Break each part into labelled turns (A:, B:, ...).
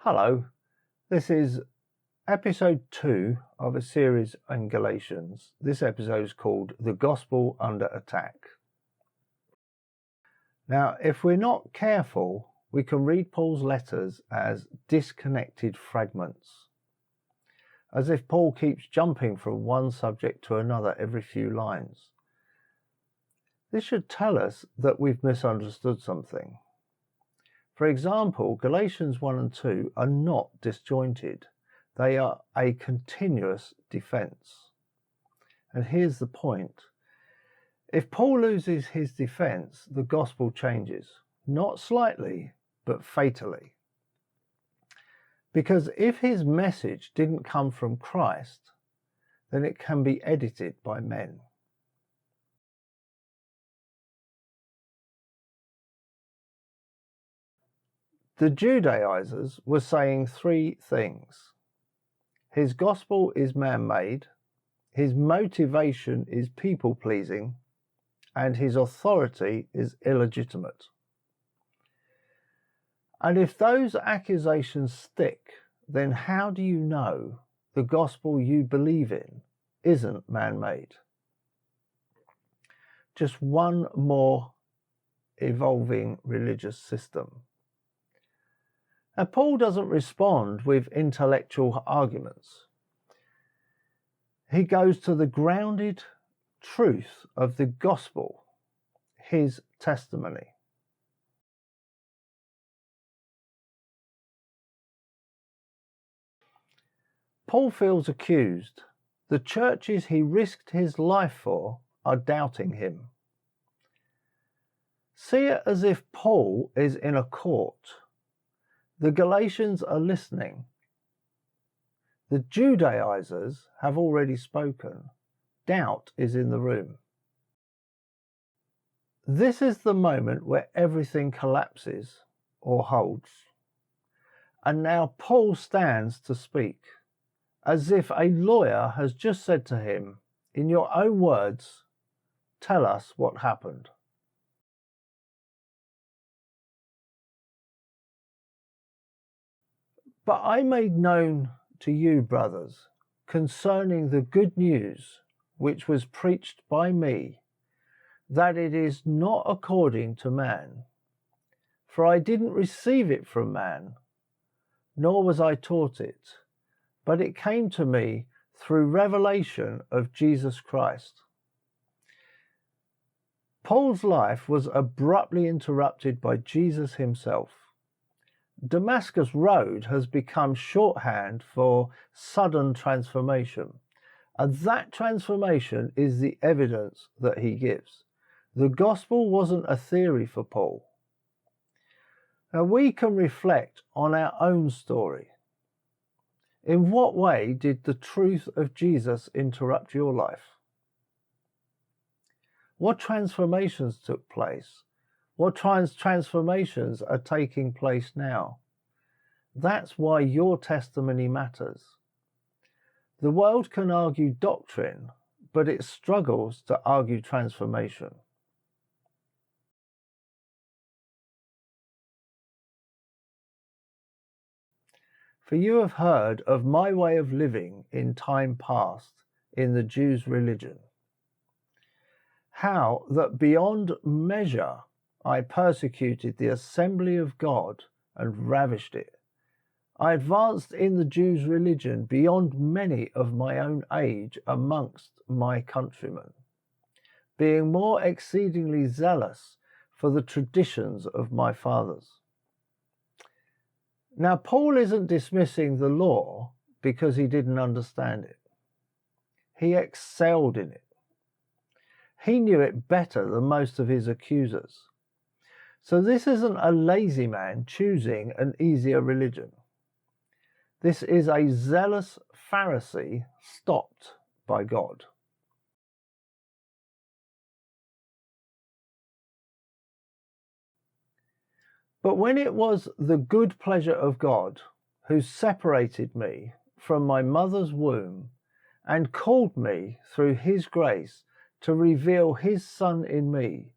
A: Hello, this is episode 2 of a series in Galatians. This episode is called The Gospel Under Attack. Now, if we're not careful, we can read Paul's letters as disconnected fragments, as if Paul keeps jumping from one subject to another every few lines. This should tell us that we've misunderstood something. For example, Galatians 1 and 2 are not disjointed. They are a continuous defense. And here's the point. If Paul loses his defense, the gospel changes, not slightly, but fatally. Because if his message didn't come from Christ, then it can be edited by men. The Judaizers were saying three things. His gospel is man-made, his motivation is people-pleasing, and his authority is illegitimate. And if those accusations stick, then how do you know the gospel you believe in isn't man-made? Just one more evolving religious system. And Paul doesn't respond with intellectual arguments. He goes to the grounded truth of the gospel, his testimony. Paul feels accused. The churches he risked his life for are doubting him. See it as if Paul is in a court. The Galatians are listening. The Judaizers have already spoken. Doubt is in the room. This is the moment where everything collapses or holds. And now Paul stands to speak, as if a lawyer has just said to him, in your own words, tell us what happened. But I made known to you, brothers, concerning the good news which was preached by me, that it is not according to man. For I didn't receive it from man, nor was I taught it, but it came to me through revelation of Jesus Christ. Paul's life was abruptly interrupted by Jesus himself. Damascus Road has become shorthand for sudden transformation, and that transformation is the evidence that he gives. The gospel wasn't a theory for Paul. Now we can reflect on our own story. In what way did the truth of Jesus interrupt your life? What transformations took place? What transformations are taking place now? That's why your testimony matters. The world can argue doctrine, but it struggles to argue transformation. For you have heard of my way of living in time past in the Jews' religion, how that beyond measure I persecuted the assembly of God and ravished it. I advanced in the Jews' religion beyond many of my own age amongst my countrymen, being more exceedingly zealous for the traditions of my fathers. Now, Paul isn't dismissing the law because he didn't understand it. He excelled in it. He knew it better than most of his accusers. So this isn't a lazy man choosing an easier religion. This is a zealous Pharisee stopped by God. But when it was the good pleasure of God, who separated me from my mother's womb and called me through his grace to reveal his Son in me,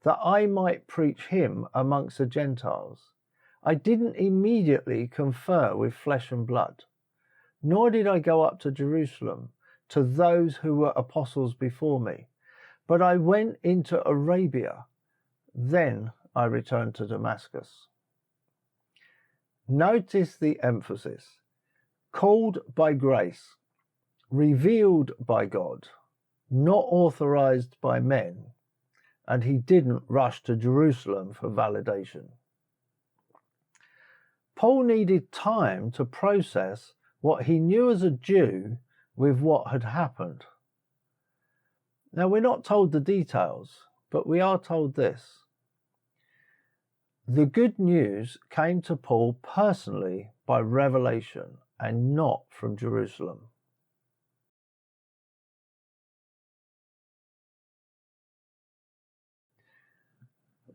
A: that I might preach him amongst the Gentiles, I didn't immediately confer with flesh and blood, nor did I go up to Jerusalem to those who were apostles before me, but I went into Arabia. Then I returned to Damascus. Notice the emphasis. Called by grace, revealed by God, not authorized by men, and he didn't rush to Jerusalem for validation. Paul needed time to process what he knew as a Jew with what had happened. Now, we're not told the details, but we are told this. The good news came to Paul personally by revelation and not from Jerusalem.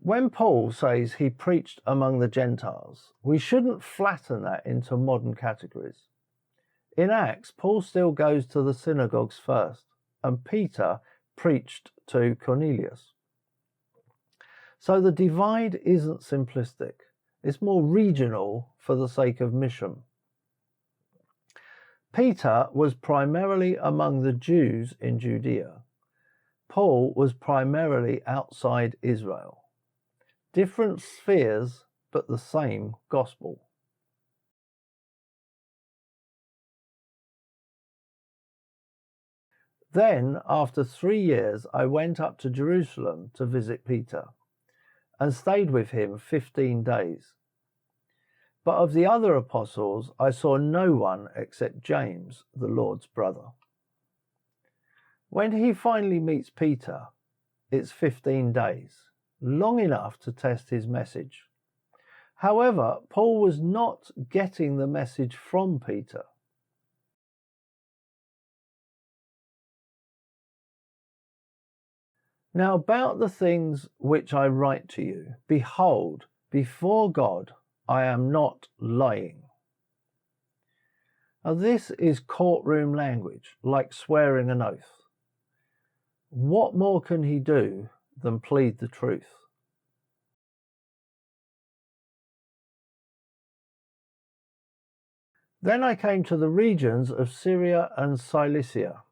A: When Paul says he preached among the Gentiles, we shouldn't flatten that into modern categories. In Acts, Paul still goes to the synagogues first, and Peter preached to Cornelius. So the divide isn't simplistic. It's more regional for the sake of mission. Peter was primarily among the Jews in Judea. Paul was primarily outside Israel. Different spheres, but the same gospel. Then, after 3 years, I went up to Jerusalem to visit Peter, and stayed with him 15 days. But of the other apostles, I saw no one except James, the Lord's brother. When he finally meets Peter, it's 15 days, long enough to test his message. However, Paul was not getting the message from Peter. Now about the things which I write to you, behold, before God I am not lying. Now this is courtroom language, like swearing an oath. What more can he do than plead the truth? Then I came to the regions of Syria and Cilicia.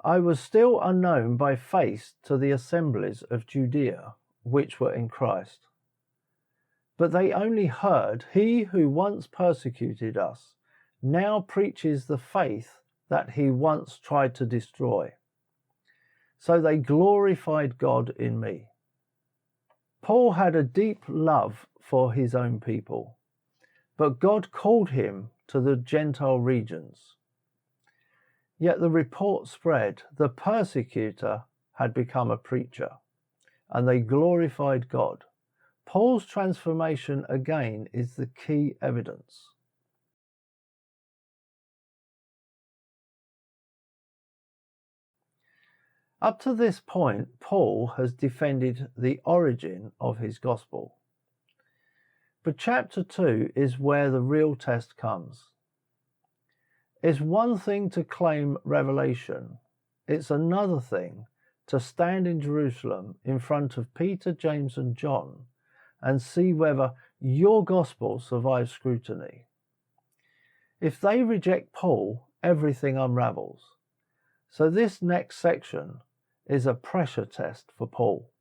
A: I was still unknown by face to the assemblies of Judea, which were in Christ. But they only heard, he who once persecuted us now preaches the faith that he once tried to destroy. So they glorified God in me. Paul had a deep love for his own people, but God called him to the Gentile regions. Yet the report spread, the persecutor had become a preacher, and they glorified God. Paul's transformation again is the key evidence. Up to this point, Paul has defended the origin of his gospel. But chapter 2 is where the real test comes. It's one thing to claim revelation. It's another thing to stand in Jerusalem in front of Peter, James, and John and see whether your gospel survives scrutiny. If they reject Paul, everything unravels. So this next section is a pressure test for Paul.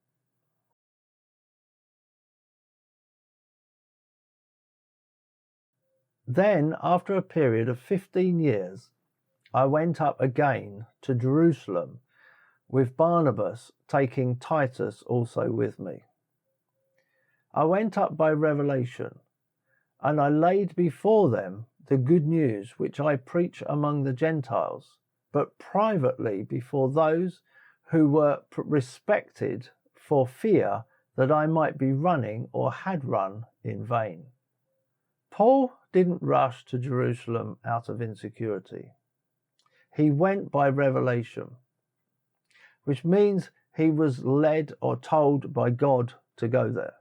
A: Then, after a period of 15 years, I went up again to Jerusalem with Barnabas, taking Titus also with me. I went up by revelation, and I laid before them the good news which I preach among the Gentiles, but privately before those who were respected for fear that I might be running or had run in vain. Paul didn't rush to Jerusalem out of insecurity. He went by revelation, which means he was led or told by God to go there.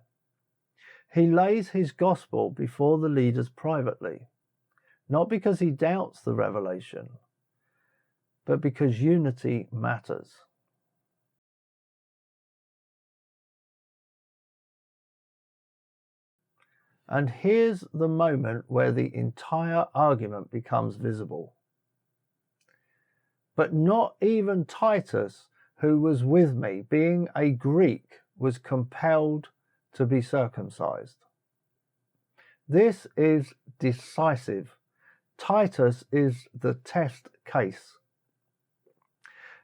A: He lays his gospel before the leaders privately, not because he doubts the revelation, but because unity matters. And here's the moment where the entire argument becomes visible. But not even Titus, who was with me, being a Greek, was compelled to be circumcised. This is decisive. Titus is the test case.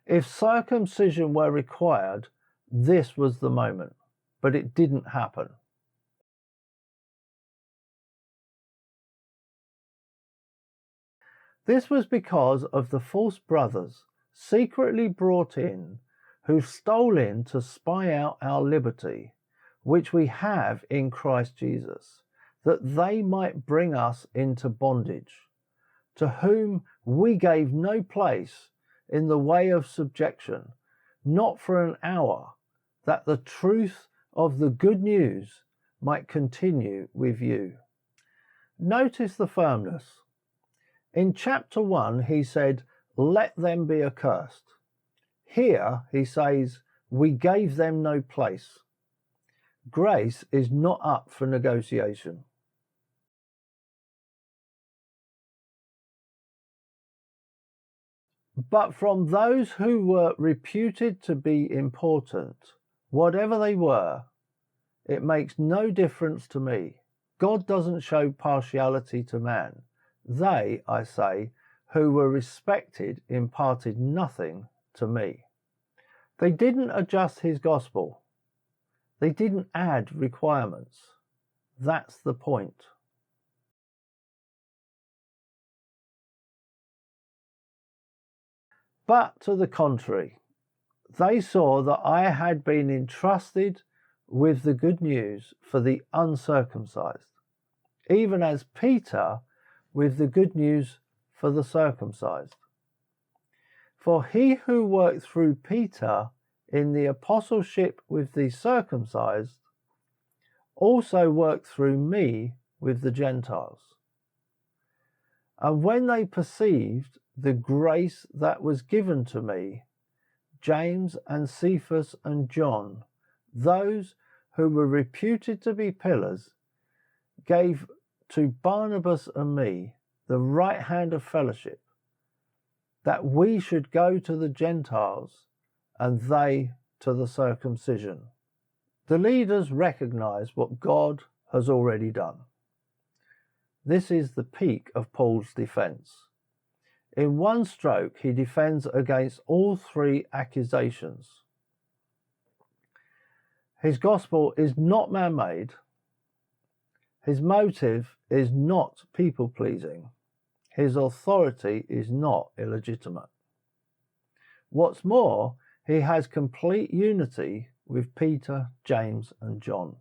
A: If circumcision were required, this was the moment, but it didn't happen. This was because of the false brothers secretly brought in, who stole in to spy out our liberty, which we have in Christ Jesus, that they might bring us into bondage, to whom we gave no place in the way of subjection, not for an hour, that the truth of the good news might continue with you. Notice the firmness. In chapter 1, he said, let them be accursed. Here, he says, we gave them no place. Grace is not up for negotiation. But from those who were reputed to be important, whatever they were, it makes no difference to me. God doesn't show partiality to man. They, I say, who were respected, imparted nothing to me. They didn't adjust his gospel. They didn't add requirements. That's the point. But to the contrary, they saw that I had been entrusted with the good news for the uncircumcised, even as Peter with the good news for the circumcised. For he who worked through Peter in the apostleship with the circumcised also worked through me with the Gentiles. And when they perceived the grace that was given to me, James and Cephas and John, those who were reputed to be pillars, gave to Barnabas and me the right hand of fellowship, that we should go to the Gentiles and they to the circumcision. The leaders recognize what God has already done. This is the peak of Paul's defense. In one stroke, he defends against all three accusations. His gospel is not man-made. His motive is not people-pleasing. His authority is not illegitimate. What's more, he has complete unity with Peter, James, and John.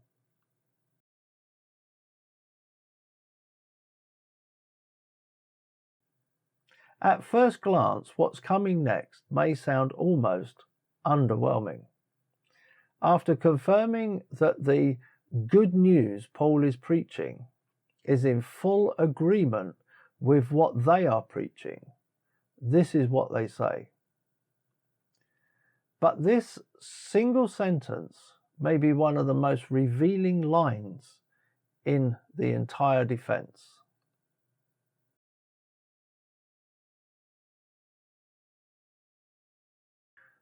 A: At first glance, what's coming next may sound almost underwhelming. After confirming that the good news Paul is preaching is in full agreement with what they are preaching, this is what they say. But this single sentence may be one of the most revealing lines in the entire defense.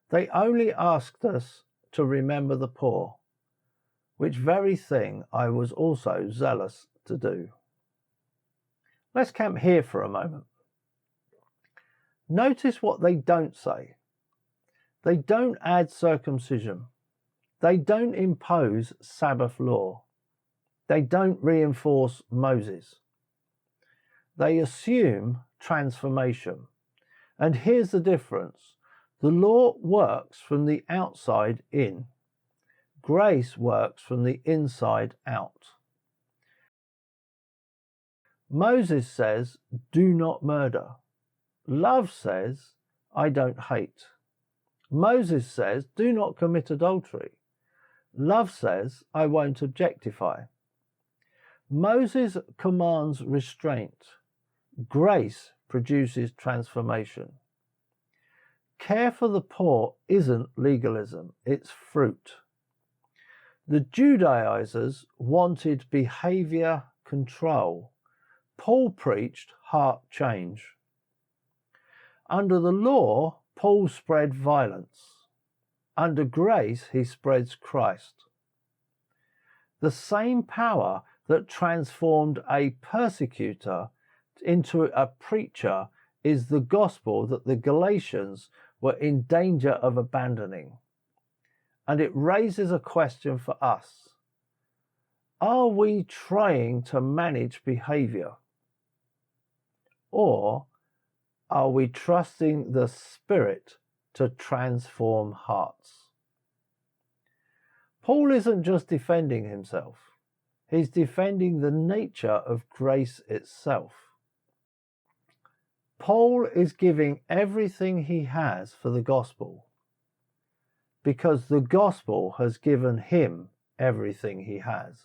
A: They only asked us to remember the poor, which very thing I was also zealous to do. Let's camp here for a moment. Notice what they don't say. They don't add circumcision. They don't impose Sabbath law. They don't reinforce Moses. They assume transformation. And here's the difference. The law works from the outside in. Grace works from the inside out. Moses says, do not murder. Love says, I don't hate. Moses says, do not commit adultery. Love says, I won't objectify. Moses commands restraint. Grace produces transformation. Care for the poor isn't legalism, it's fruit. The Judaizers wanted behavior control. Paul preached heart change. Under the law, Paul spread violence. Under grace, he spreads Christ. The same power that transformed a persecutor into a preacher is the gospel that the Galatians were in danger of abandoning. And it raises a question for us. Are we trying to manage behavior? Or are we trusting the Spirit to transform hearts? Paul isn't just defending himself. He's defending the nature of grace itself. Paul is giving everything he has for the gospel because the gospel has given him everything he has.